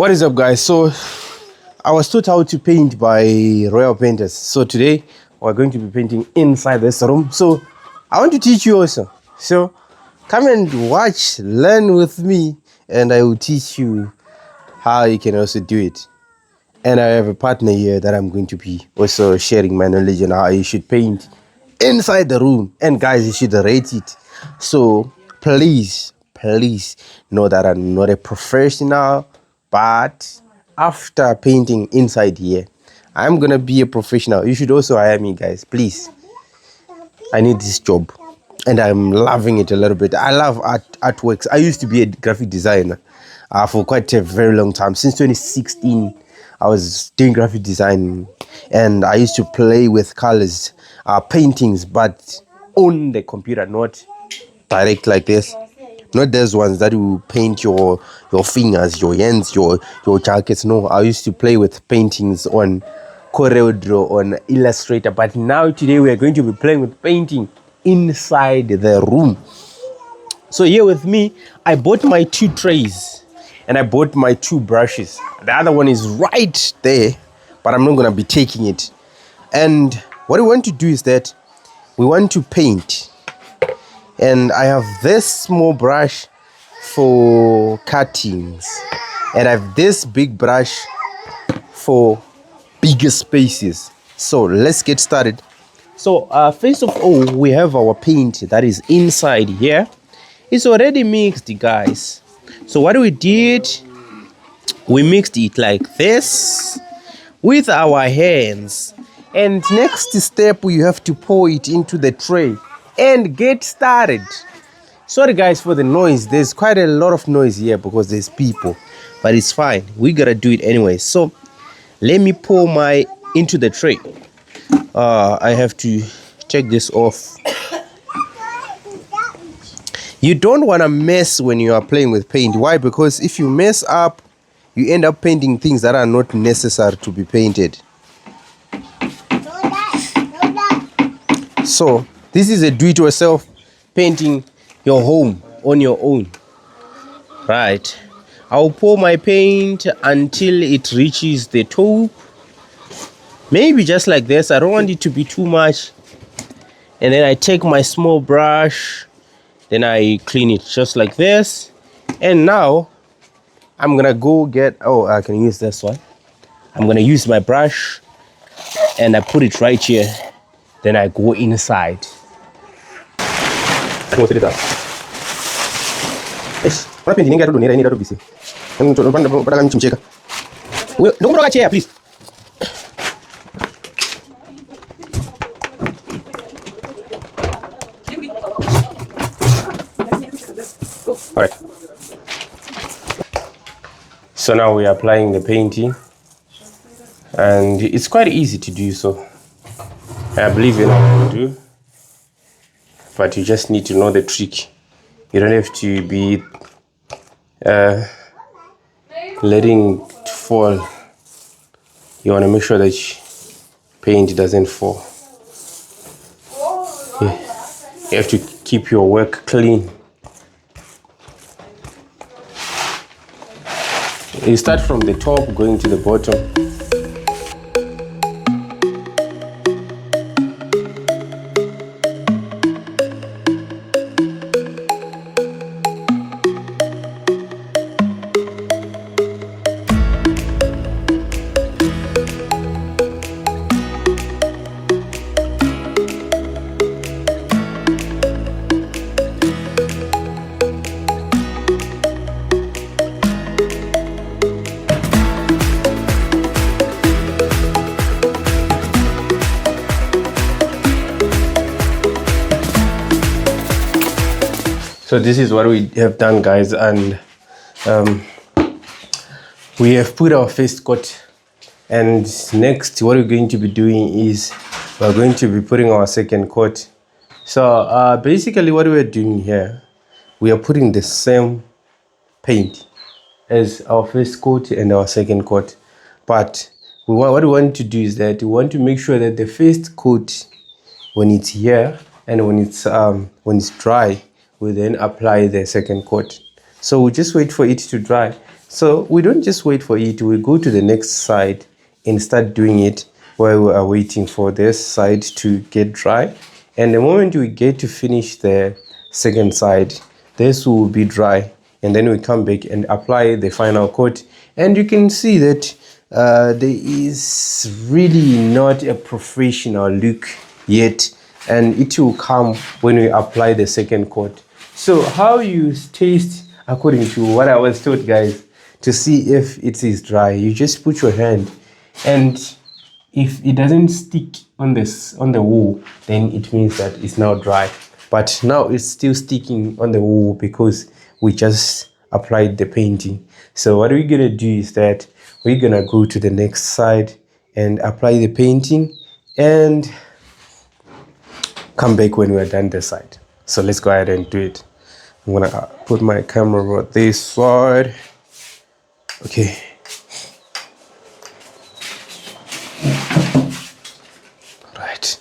What is up, guys? So I was taught how to paint by Royal Painters. So today we're going to be painting inside this room. So I want to teach you also. So come and watch, learn with me, and I will teach you how you can also do it. And I have a partner here that I'm going to be also sharing my knowledge on how you should paint inside the room. And guys, you should rate it. So please know that I'm not a professional, but after painting inside here, I'm gonna be a professional. You should also hire me, guys, please. I need this job and I'm loving it a little bit. I love artworks. I used to be a graphic designer for quite a very long time. Since 2016 I was doing graphic design, and I used to play with colors, paintings, but on the computer, not direct like this. Not those ones that you paint your fingers, your hands, your jackets. No, I used to play with paintings on CorelDRAW, on Illustrator. But now today we are going to be playing with painting inside the room. So here with me, I bought my 2 trays and I bought my 2 brushes. The other one is right there, but I'm not going to be taking it. And what we want to do is that we want to paint. And I have this small brush for cuttings, and I have this big brush for bigger spaces. So let's get started. So first of all, we have our paint that is inside here. It's already mixed, guys. So what we did, we mixed it like this with our hands. And next step, you have to pour it into the tray and get started. Sorry guys for the noise. There's quite a lot of noise here because there's people, but it's fine. We gotta do it anyway. So let me pour my into the tray. I have to take this off. You don't want to mess when you are playing with paint. Why? Because if you mess up, you end up painting things that are not necessary to be painted. So this is a do-it-yourself painting your home on your own. Right. I'll pour my paint until it reaches the top. Maybe just like this. I don't want it to be too much. And then I take my small brush. Then I clean it just like this. And now I'm going to go get... Oh, I can use this one. I'm going to use my brush. And I put it right here. Then I go inside. What is that? What painting you do? I need to be. Don't go chair, please. All right. So now we are applying the painting, and it's quite easy to do so. I believe you know what to do. But you just need to know the trick. You don't have to be letting it fall. You want to make sure that paint doesn't fall. You have to keep your work clean. You start from the top going to the bottom. So this is what we have done, guys, and we have put our first coat, and next what we're going to be doing is we're going to be putting our second coat. So basically what we're doing here, we are putting the same paint as our first coat and our second coat, but what we want to do is that we want to make sure that the first coat, when it's here and when it's dry, we then apply the second coat. So we just wait for it to dry. So we don't just wait for it, we go to the next side and start doing it while we are waiting for this side to get dry. And the moment we get to finish the second side, this will be dry, and then we come back and apply the final coat. And you can see that there is really not a professional look yet, and it will come when we apply the second coat. So how you taste, according to what I was told, guys, to see if it is dry, you just put your hand, and if it doesn't stick on the wool, then it means that it's now dry. But now it's still sticking on the wool because we just applied the painting. So what we're gonna do is that we're gonna go to the next side and apply the painting and come back when we're done this side. So let's go ahead and do it. I'm gonna put my camera on this side. Okay. Right.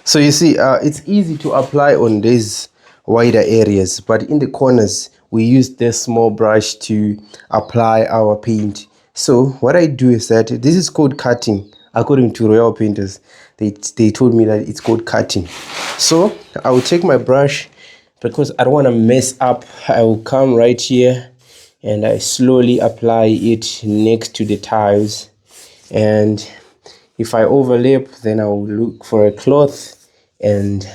So you see, it's easy to apply on these wider areas, but in the corners, we use this small brush to apply our paint. So what I do is that this is called cutting. According to Royal Painters, they told me that it's called cutting. So I will take my brush, because I don't want to mess up. I will come right here and I slowly apply it next to the tiles. And if I overlap, then I will look for a cloth and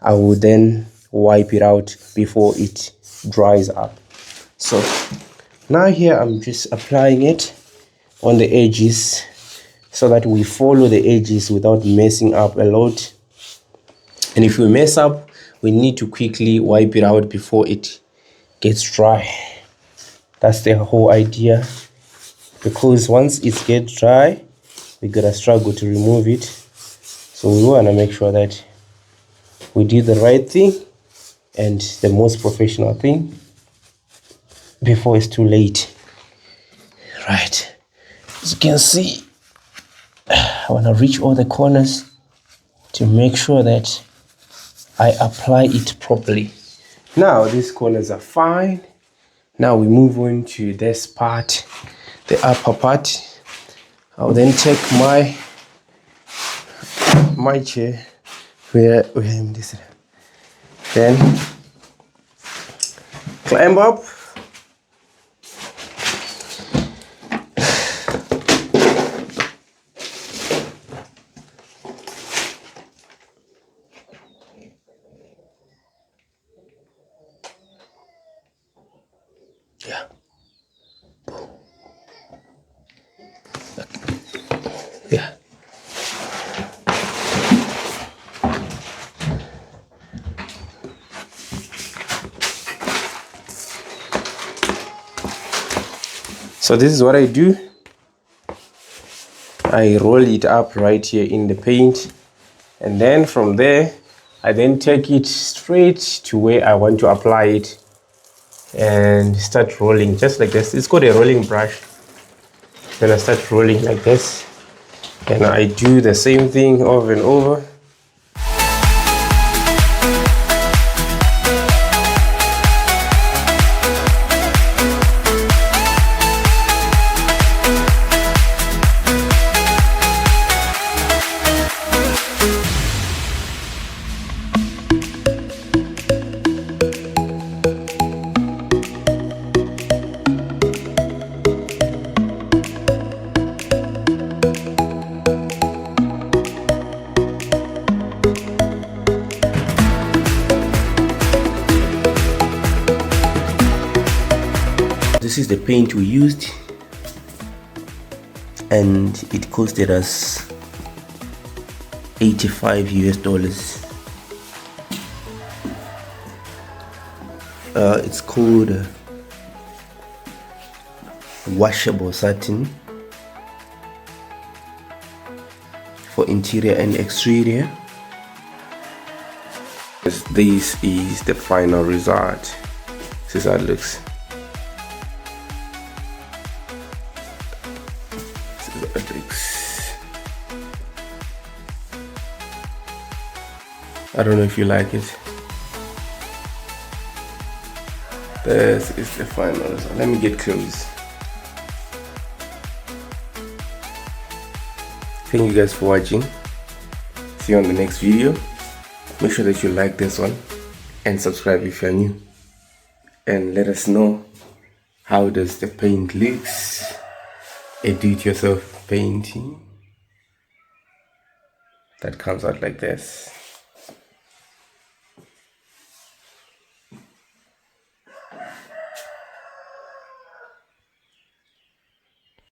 I will then wipe it out before it dries up. So now here I'm just applying it on the edges so that we follow the edges without messing up a lot. And if we mess up, we need to quickly wipe it out before it gets dry. That's the whole idea, because once it gets dry, we're gonna struggle to remove it. So we wanna make sure that we do the right thing and the most professional thing before it's too late. Right, as you can see, I wanna reach all the corners to make sure that I apply it properly. Now these corners are fine. Now we move on to this part, the upper part. I'll then take my chair where this, then climb up. Yeah. Yeah. So this is what I do. I roll it up right here in the paint, and then from there I then take it straight to where I want to apply it and start rolling just like this. It's called a rolling brush. Then I start rolling like this, and I do the same thing over and over. This is the paint we used, and it costed us $85 US. It's called washable satin for interior and exterior. This is the final result. This is how it looks. This is how it looks. I don't know if you like it. This is the final result. Let me get close. Thank you guys for watching. See you on the next video. Make sure that you like this one and subscribe if you're new. And let us know how does the paint looks. A do-it-yourself painting that comes out like this.